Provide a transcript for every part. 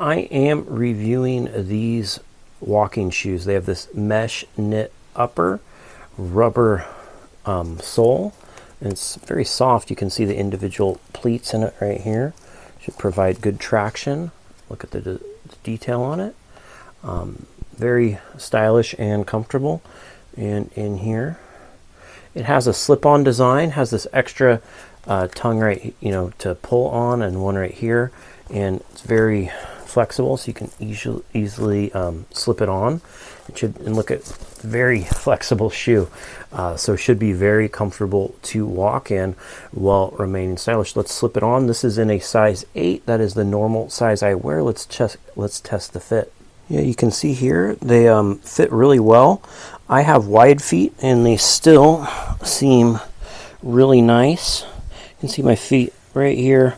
I am reviewing these walking shoes. They have this mesh knit upper, rubber sole, and it's very soft. You can see the individual pleats in it right here. Should provide good traction. Look at the detail on it. Very stylish and comfortable. And in here, it has a slip-on design, has this extra tongue right, to pull on, and one right here, and it's very flexible, so you can easily slip it on. And look at very flexible shoe, so it should be very comfortable to walk in while remaining stylish. Let's slip it on. This is in a size 8. That is the normal size I wear. Let's test the fit. Yeah, you can see here they fit really well. I have wide feet and they still seem really nice. You can see my feet right here.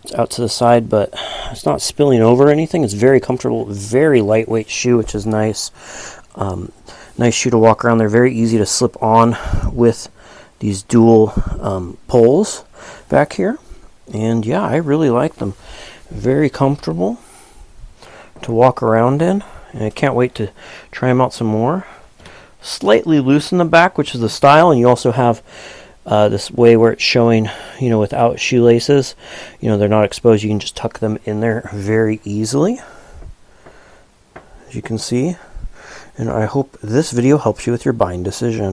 It's out to the side, but it's not spilling over or anything. It's very comfortable, very lightweight shoe, which is nice. Nice shoe to walk around. They're very easy to slip on with these dual poles back here. And yeah, I really like them. Very comfortable to walk around in, and I can't wait to try them out some more. Slightly loose in the back, which is the style, and you also have this way where it's showing, without shoelaces. They're not exposed. You can just tuck them in there very easily, as you can see. And I hope this video helps you with your buying decision.